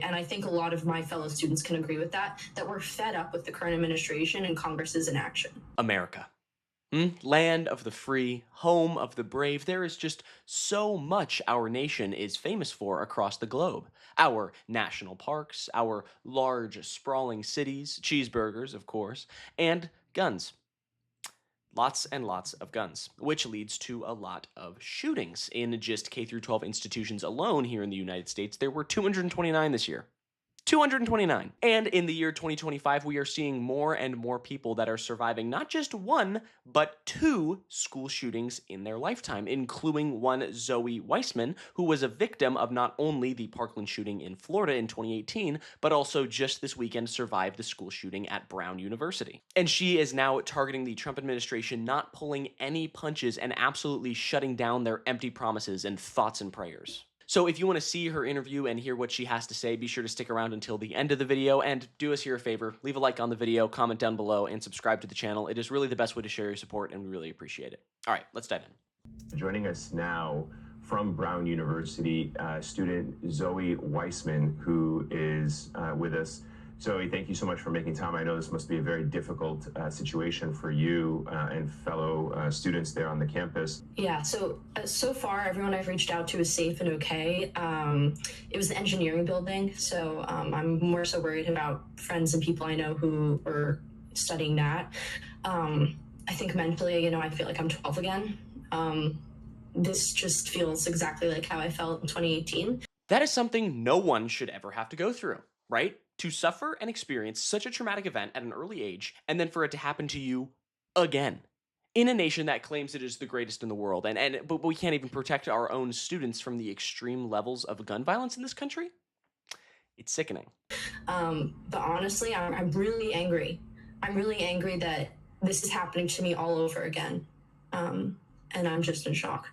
And I think a lot of my fellow students can agree with that we're fed up with the current administration and Congress's inaction. America. Land of the free, home of the brave. There is just so much our nation is famous for across the globe. Our national parks, our large, sprawling cities, cheeseburgers, of course, and guns. Lots and lots of guns, which leads to a lot of shootings. In just K through 12 institutions alone here in the United States, there were 229 this year. 229. And in the year 2025, we are seeing more and more people that are surviving not just one, but two school shootings in their lifetime, including one Zoe Weissman, who was a victim of not only the Parkland shooting in Florida in 2018, but also just this weekend survived the school shooting at Brown University. And she is now targeting the Trump administration, not pulling any punches and absolutely shutting down their empty promises and thoughts and prayers. So if you want to see her interview and hear what she has to say, be sure to stick around until the end of the video, and do us here a favor, leave a like on the video, comment down below, and subscribe to the channel. It is really the best way to share your support, and we really appreciate it. All right, let's dive in. Joining us now from Brown University, student Zoe Weissman, who is with us. Zoe, thank you so much for making time. I know this must be a very difficult situation for you and fellow students there on the campus. Yeah, so far, everyone I've reached out to is safe and okay. It was the engineering building, so I'm more so worried about friends and people I know who are studying that. I think mentally, I feel like I'm 12 again. This just feels exactly like how I felt in 2018. That is something no one should ever have to go through, right? To suffer and experience such a traumatic event at an early age, and then for it to happen to you again. In a nation that claims it is the greatest in the world, but we can't even protect our own students from the extreme levels of gun violence in this country? It's sickening. But honestly, I'm really angry. I'm really angry that this is happening to me all over again. And I'm just in shock.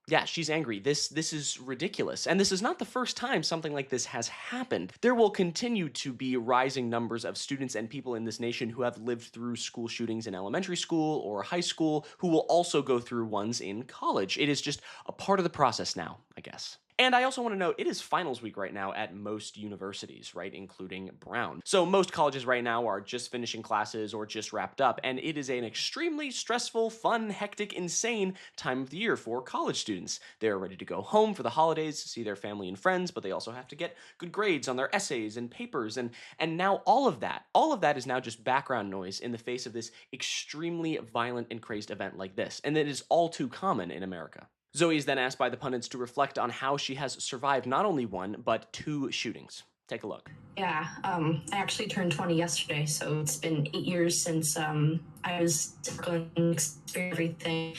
Yeah, she's angry. This is ridiculous. And this is not the first time something like this has happened. There will continue to be rising numbers of students and people in this nation who have lived through school shootings in elementary school or high school, who will also go through ones in college. It is just a part of the process now, I guess. And I also want to note, it is finals week right now at most universities, right, including Brown. So most colleges right now are just finishing classes or just wrapped up, and it is an extremely stressful, fun, hectic, insane time of the year for college students. They're ready to go home for the holidays to see their family and friends, but they also have to get good grades on their essays and papers, and now all of that is now just background noise in the face of this extremely violent and crazed event like this, and it is all too common in America. Zoe is then asked by the pundits to reflect on how she has survived not only one, but two shootings. Take a look. Yeah, I actually turned 20 yesterday, so it's been 8 years since I was going to experience everything.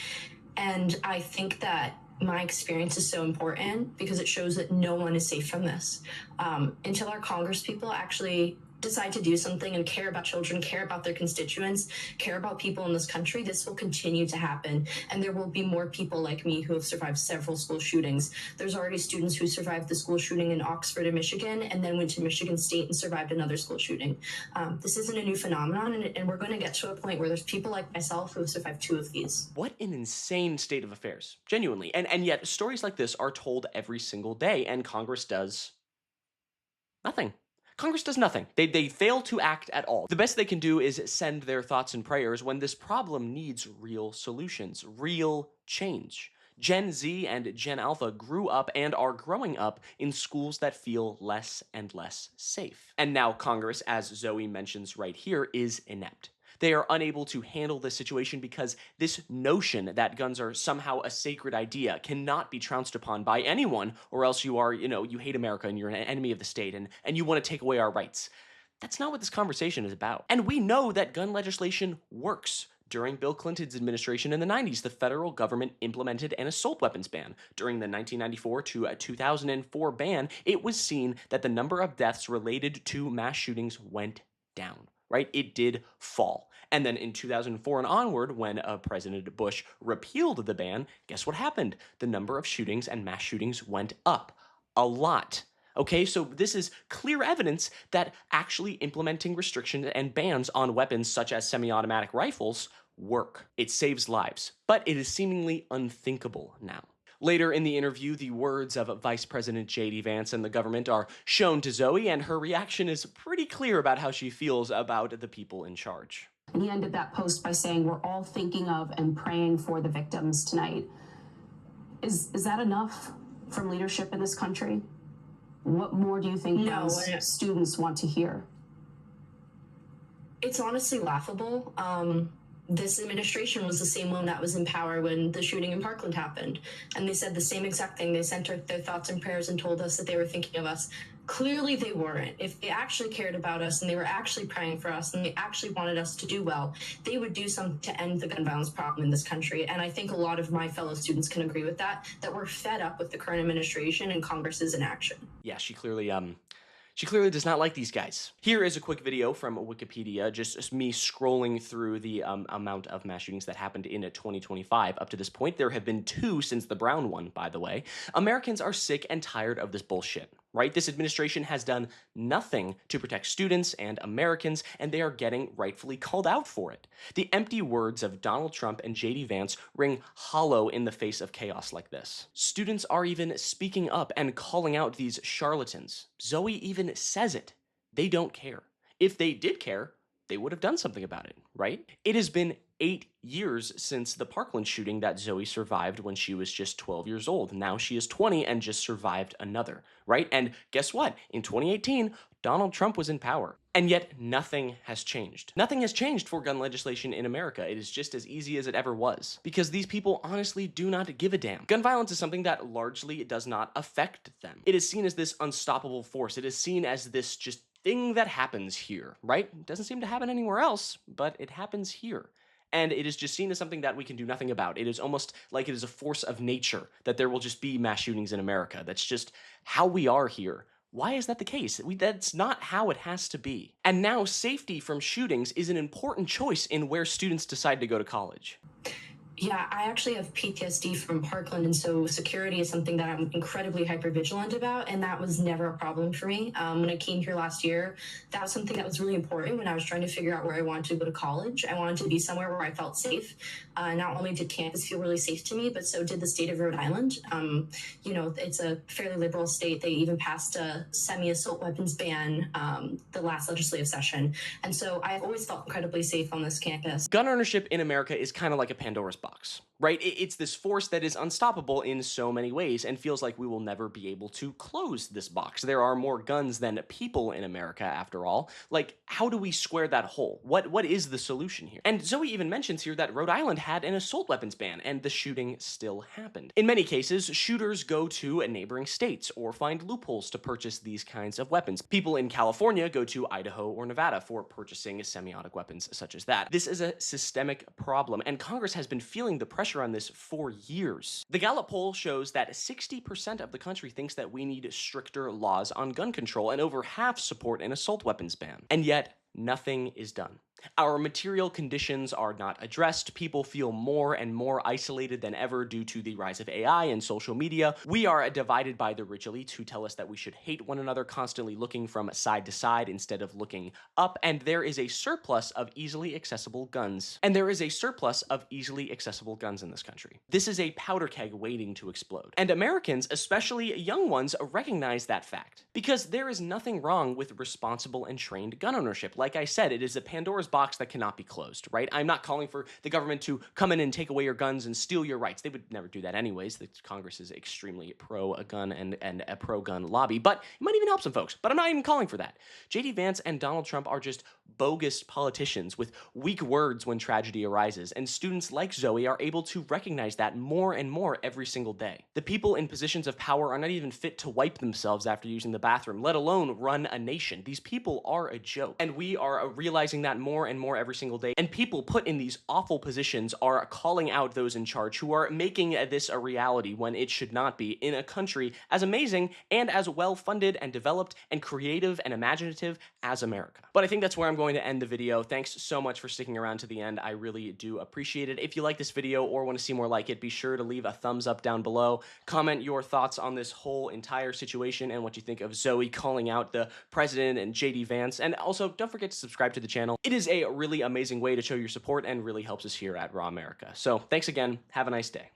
And I think that my experience is so important because it shows that no one is safe from this. Until our Congress people actually decide to do something and care about children, care about their constituents, care about people in this country, this will continue to happen. And there will be more people like me who have survived several school shootings. There's already students who survived the school shooting in Oxford and Michigan, and then went to Michigan State and survived another school shooting. This isn't a new phenomenon, and we're going to get to a point where there's people like myself who have survived two of these. What an insane state of affairs, genuinely. And yet stories like this are told every single day, and Congress does nothing. Congress does nothing. They fail to act at all. The best they can do is send their thoughts and prayers when this problem needs real solutions, real change. Gen Z and Gen Alpha grew up and are growing up in schools that feel less and less safe. And now Congress, as Zoe mentions right here, is inept. They are unable to handle this situation because this notion that guns are somehow a sacred idea cannot be trounced upon by anyone, or else you are, you hate America and you're an enemy of the state and you want to take away our rights. That's not what this conversation is about. And we know that gun legislation works. During Bill Clinton's administration in the 90s, the federal government implemented an assault weapons ban. During the 1994 to 2004 ban, it was seen that the number of deaths related to mass shootings went down. Right? It did fall. And then in 2004 and onward, when President Bush repealed the ban, guess what happened? The number of shootings and mass shootings went up a lot. Okay, so this is clear evidence that actually implementing restrictions and bans on weapons such as semi-automatic rifles work. It saves lives, but it is seemingly unthinkable now. Later in the interview, the words of Vice President JD Vance and the government are shown to Zoe, and her reaction is pretty clear about how she feels about the people in charge. And he ended that post by saying, "We're all thinking of and praying for the victims tonight." Is that enough from leadership in this country? What more do you think those students want to hear? It's honestly laughable. This administration was the same one that was in power when the shooting in Parkland happened. And they said the same exact thing. They sent their thoughts and prayers and told us that they were thinking of us. Clearly they weren't. If they actually cared about us and they were actually praying for us and they actually wanted us to do well, they would do something to end the gun violence problem in this country. And I think a lot of my fellow students can agree with that we're fed up with the current administration and Congress's inaction. Yeah, she clearly does not like these guys. Here is a quick video from Wikipedia, just me scrolling through the amount of mass shootings that happened in 2025. Up to this point, there have been 2 since the Brown one, by the way. Americans are sick and tired of this bullshit, right? This administration has done nothing to protect students and Americans, and they are getting rightfully called out for it. The empty words of Donald Trump and JD Vance ring hollow in the face of chaos like this. Students are even speaking up and calling out these charlatans. Zoe even says it. They don't care. If they did care, they would have done something about it, right? It has been 8 years since the Parkland shooting that Zoe survived when she was just 12 years old. Now she is 20 and just survived another, right? And guess what? In 2018, Donald Trump was in power. And yet nothing has changed. Nothing has changed for gun legislation in America. It is just as easy as it ever was. Because these people honestly do not give a damn. Gun violence is something that largely does not affect them. It is seen as this unstoppable force. It is seen as this just thing that happens here, right? It doesn't seem to happen anywhere else, but it happens here. And it is just seen as something that we can do nothing about. It is almost like it is a force of nature that there will just be mass shootings in America. That's just how we are here. Why is that the case? That's not how it has to be. And now safety from shootings is an important choice in where students decide to go to college. Yeah, I actually have PTSD from Parkland, and so security is something that I'm incredibly hyper-vigilant about, and that was never a problem for me. When I came here last year, that was something that was really important when I was trying to figure out where I wanted to go to college. I wanted to be somewhere where I felt safe. Not only did campus feel really safe to me, but so did the state of Rhode Island. You know, it's a fairly liberal state. They even passed a semi-assault weapons ban the last legislative session, and so I've always felt incredibly safe on this campus. Gun ownership in America is kind of like a Pandora's box, right? It's this force that is unstoppable in so many ways and feels like we will never be able to close this box. There are more guns than people in America, after all. Like, how do we square that hole? What is the solution here? And Zoe even mentions here that Rhode Island had an assault weapons ban and the shooting still happened. In many cases, shooters go to neighboring states or find loopholes to purchase these kinds of weapons. People in California go to Idaho or Nevada for purchasing semi-automatic weapons such as that. This is a systemic problem, and Congress has been feeling the pressure on this for years. The Gallup poll shows that 60% of the country thinks that we need stricter laws on gun control, and over half support an assault weapons ban. And yet, nothing is done. Our material conditions are not addressed. People feel more and more isolated than ever due to the rise of AI and social media. We are divided by the rich elites who tell us that we should hate one another, constantly looking from side to side instead of looking up. And there is a surplus of easily accessible guns. In this country. This is a powder keg waiting to explode. And Americans, especially young ones, recognize that fact. Because there is nothing wrong with responsible and trained gun ownership. Like I said, it is a Pandora's box that cannot be closed, right? I'm not calling for the government to come in and take away your guns and steal your rights. They would never do that anyways. The Congress is extremely pro-gun and a pro-gun lobby, but it might even help some folks. But I'm not even calling for that. JD Vance and Donald Trump are just bogus politicians with weak words when tragedy arises, and students like Zoe are able to recognize that more and more every single day. The people in positions of power are not even fit to wipe themselves after using the bathroom, let alone run a nation. These people are a joke, and we are realizing that more and more every single day, and people put in these awful positions are calling out those in charge who are making this a reality when it should not be in a country as amazing and as well-funded and developed and creative and imaginative as America. But I think that's where I'm going to end the video. Thanks so much for sticking around to the end. I really do appreciate it. If you like this video or want to see more like it, be sure to leave a thumbs up down below. Comment your thoughts on this whole entire situation and what you think of Zoe calling out the president and JD Vance. And also, don't forget to subscribe to the channel. It is a really amazing way to show your support and really helps us here at Raw America. So thanks again. Have a nice day.